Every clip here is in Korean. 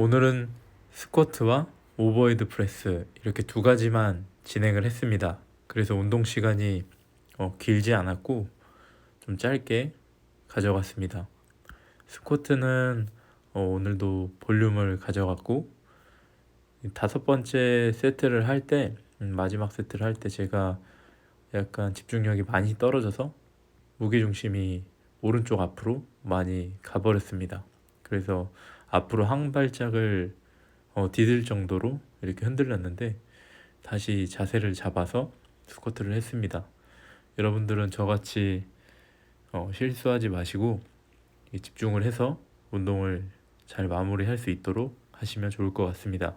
오늘은 스쿼트와 오버헤드 프레스 이렇게 두 가지만 진행을 했습니다. 그래서 운동 시간이 길지 않았고 좀 짧게 가져갔습니다. 스쿼트는 오늘도 볼륨을 가져갔고 다섯 번째 세트를 할 때 마지막 세트를 할 때 제가 약간 집중력이 많이 떨어져서 무게중심이 오른쪽 앞으로 많이 가버렸습니다. 그래서 앞으로 한 발짝을 디딜 정도로 이렇게 흔들렸는데 다시 자세를 잡아서 스쿼트를 했습니다. 여러분들은 저같이 실수하지 마시고 집중을 해서 운동을 잘 마무리할 수 있도록 하시면 좋을 것 같습니다.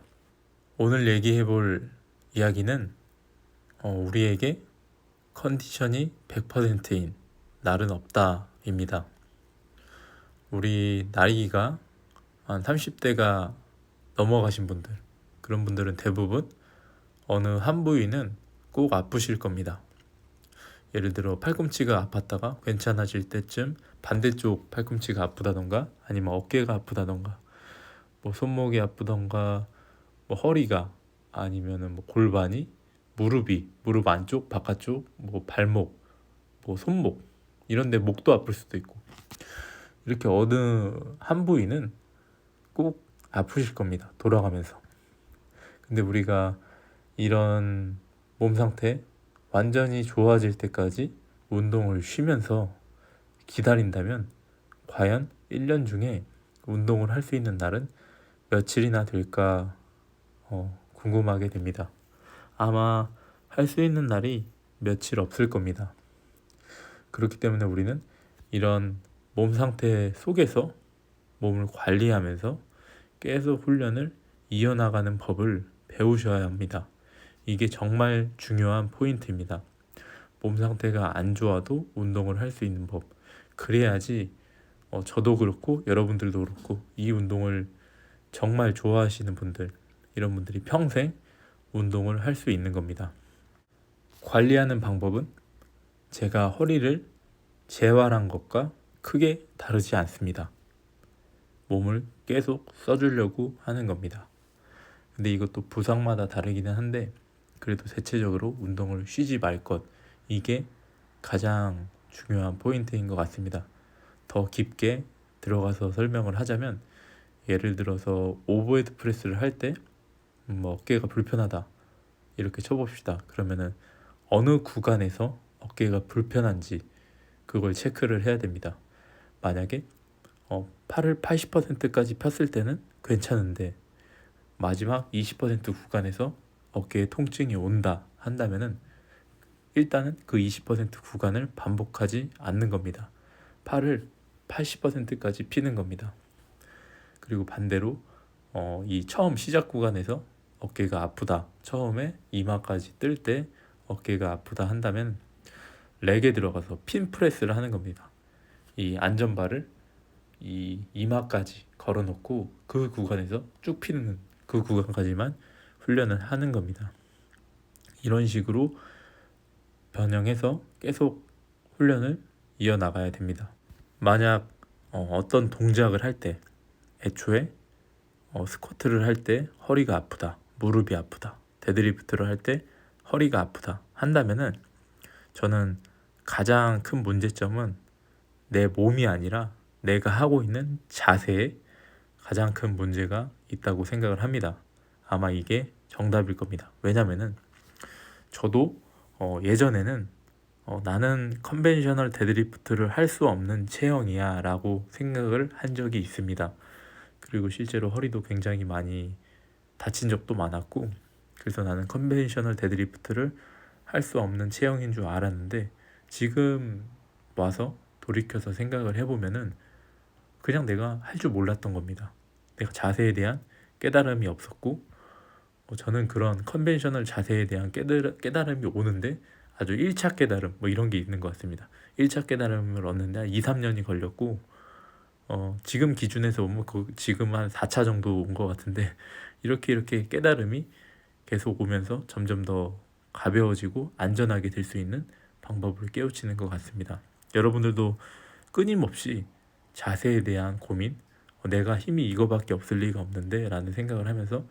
오늘 얘기해 볼 이야기는 우리에게 컨디션이 100%인 날은 없다입니다. 우리 나이가 한 30대가 넘어가신 분들, 그런 분들은 대부분 어느 한 부위는 꼭 아프실 겁니다. 예를 들어 팔꿈치가 아팠다가 괜찮아질 때쯤 반대쪽 팔꿈치가 아프다던가 아니면 어깨가 아프다던가 뭐 손목이 아프던가 뭐 허리가 아니면은 뭐 골반이 무릎 안쪽 바깥쪽 뭐 발목 뭐 손목 이런데 목도 아플 수도 있고 이렇게 어느 한 부위는 꼭 아프실 겁니다. 돌아가면서. 근데 우리가 이런 몸 상태 완전히 좋아질 때까지 운동을 쉬면서 기다린다면 과연 1년 중에 운동을 할 수 있는 날은 며칠이나 될까 궁금하게 됩니다. 아마 할 수 있는 날이 며칠 없을 겁니다. 그렇기 때문에 우리는 이런 몸 상태 속에서 몸을 관리하면서 계속 훈련을 이어나가는 법을 배우셔야 합니다. 이게 정말 중요한 포인트입니다. 몸 상태가 안 좋아도 운동을 할 수 있는 법. 그래야지 저도 그렇고 여러분들도 그렇고 이 운동을 정말 좋아하시는 분들, 이런 분들이 평생 운동을 할 수 있는 겁니다. 관리하는 방법은 제가 허리를 재활한 것과 크게 다르지 않습니다. 몸을 계속 써주려고 하는 겁니다. 근데 이것도 부상마다 다르기는 한데 그래도 대체적으로 운동을 쉬지 말 것, 이게 가장 중요한 포인트인 것 같습니다. 더 깊게 들어가서 설명을 하자면 예를 들어서 오버헤드 프레스를 할 때 어깨가 불편하다 이렇게 쳐봅시다. 그러면은 어느 구간에서 어깨가 불편한지 그걸 체크를 해야 됩니다. 만약에 팔을 80%까지 폈을 때는 괜찮은데 마지막 20% 구간에서 어깨에 통증이 온다 한다면은 일단은 그 20% 구간을 반복하지 않는 겁니다. 팔을 80%까지 피는 겁니다. 그리고 반대로 이 처음 시작 구간에서 어깨가 아프다, 처음에 이마까지 뜰 때 어깨가 아프다 한다면 렉에 들어가서 핀 프레스를 하는 겁니다. 이 안전바를 이 이마까지 걸어놓고 그 구간에서 쭉 피는 그 구간까지만 훈련을 하는 겁니다. 이런 식으로 변형해서 계속 훈련을 이어나가야 됩니다. 만약 어떤 동작을 할 때 애초에 스쿼트를 할 때 허리가 아프다, 무릎이 아프다, 데드리프트를 할 때 허리가 아프다 한다면은 저는 가장 큰 문제점은 내 몸이 아니라 내가 하고 있는 자세에 가장 큰 문제가 있다고 생각을 합니다. 아마 이게 정답일 겁니다. 왜냐면은 저도 예전에는 나는 컨벤셔널 데드리프트를 할 수 없는 체형이야 라고 생각을 한 적이 있습니다. 그리고 실제로 허리도 굉장히 많이 다친 적도 많았고 그래서 나는 컨벤셔널 데드리프트를 할 수 없는 체형인 줄 알았는데 지금 와서 돌이켜서 생각을 해보면은 그냥 내가 할 줄 몰랐던 겁니다. 내가 자세에 대한 깨달음이 없었고 저는 그런 컨벤셔널 자세에 대한 깨달음이 오는데 아주 1차 깨달음 이런 게 있는 것 같습니다. 1차 깨달음을 얻는데 한 2, 3년이 걸렸고 지금 기준에서 보면 지금 한 4차 정도 온 것 같은데 이렇게 깨달음이 계속 오면서 점점 더 가벼워지고 안전하게 될 수 있는 방법을 깨우치는 것 같습니다. 여러분들도 끊임없이 자세에 대한 고민 내가 힘이 이거밖에 없을 리가 없는데 라는 생각을 하면서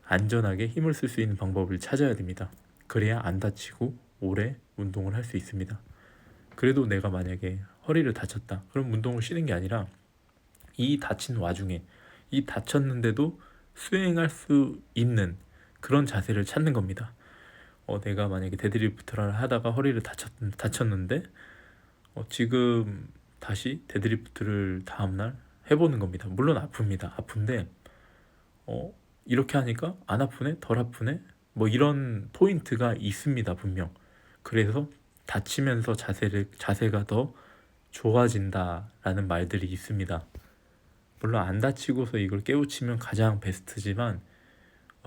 안전하게 힘을 쓸 수 있는 방법을 찾아야 됩니다. 그래야 안 다치고 오래 운동을 할 수 있습니다. 그래도 내가 만약에 허리를 다쳤다. 그럼 운동을 쉬는 게 아니라 이 다친 와중에 이 다쳤는데도 수행할 수 있는 그런 자세를 찾는 겁니다. 내가 만약에 데드리프트를 하다가 허리를 다쳤는데 지금 다시 데드리프트를 다음날 해보는 겁니다. 물론 아픕니다. 아픈데 이렇게 하니까 안 아프네? 덜 아프네? 뭐 이런 포인트가 있습니다. 분명. 그래서 다치면서 자세가 더 좋아진다라는 말들이 있습니다. 물론 안 다치고서 이걸 깨우치면 가장 베스트지만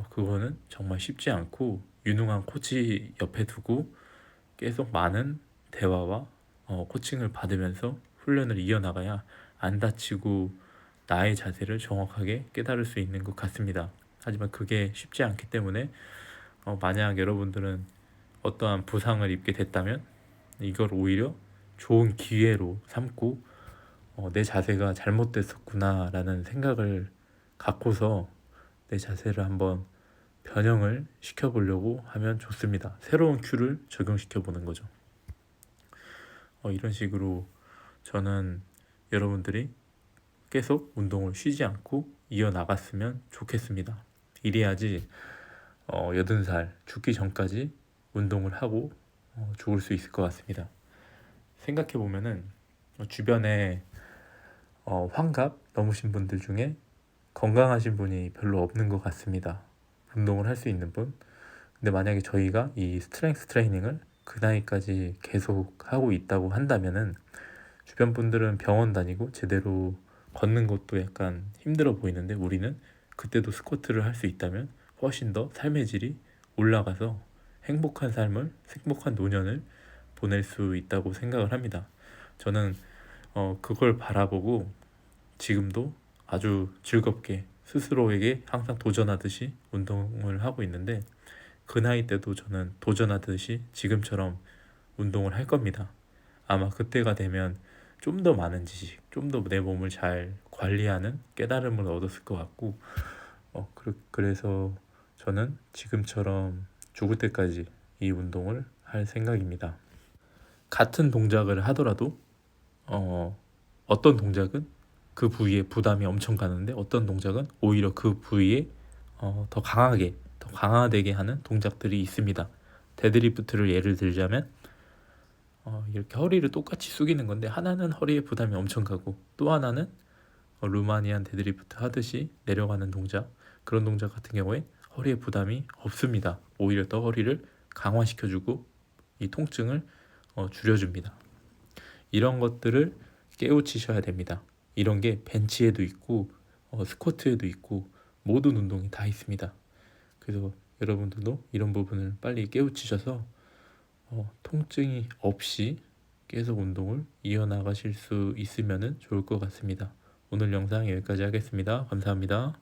그거는 정말 쉽지 않고 유능한 코치 옆에 두고 계속 많은 대화와 코칭을 받으면서 훈련을 이어나가야 안 다치고 나의 자세를 정확하게 깨달을 수 있는 것 같습니다. 하지만 그게 쉽지 않기 때문에 만약 여러분들은 어떠한 부상을 입게 됐다면 이걸 오히려 좋은 기회로 삼고 내 자세가 잘못됐었구나 라는 생각을 갖고서 내 자세를 한번 변형을 시켜보려고 하면 좋습니다. 새로운 큐를 적용시켜 보는 거죠. 이런 식으로 저는 여러분들이 계속 운동을 쉬지 않고 이어나갔으면 좋겠습니다. 이래야지 80살 죽기 전까지 운동을 하고 죽을 수 있을 것 같습니다. 생각해 보면은 주변에 환갑 넘으신 분들 중에 건강하신 분이 별로 없는 것 같습니다. 운동을 할 수 있는 분. 근데 만약에 저희가 이 스트렝스 트레이닝을 그 나이까지 계속 하고 있다고 한다면은 주변 분들은 병원 다니고 제대로 걷는 것도 약간 힘들어 보이는데 우리는 그때도 스쿼트를 할 수 있다면 훨씬 더 삶의 질이 올라가서 행복한 삶을, 행복한 노년을 보낼 수 있다고 생각을 합니다. 저는 그걸 바라보고 지금도 아주 즐겁게 스스로에게 항상 도전하듯이 운동을 하고 있는데 그 나이 때도 저는 도전하듯이 지금처럼 운동을 할 겁니다. 아마 그때가 되면 좀 더 많은 지식, 좀 더 내 몸을 잘 관리하는 깨달음을 얻었을 것 같고 그래서 저는 지금처럼 죽을 때까지 이 운동을 할 생각입니다. 같은 동작을 하더라도 어떤 동작은 그 부위에 부담이 엄청 가는데 어떤 동작은 오히려 그 부위에 더 강화되게 하는 동작들이 있습니다. 데드리프트를 예를 들자면 이렇게 허리를 똑같이 숙이는 건데 하나는 허리에 부담이 엄청 가고 또 하나는 루마니안 데드리프트 하듯이 내려가는 동작, 그런 동작 같은 경우에 허리에 부담이 없습니다. 오히려 더 허리를 강화시켜주고 이 통증을 줄여줍니다. 이런 것들을 깨우치셔야 됩니다. 이런 게 벤치에도 있고 스쿼트에도 있고 모든 운동이 다 있습니다. 그래서 여러분들도 이런 부분을 빨리 깨우치셔서 통증이 없이 계속 운동을 이어나가실 수 있으면 좋을 것 같습니다. 오늘 영상 여기까지 하겠습니다. 감사합니다.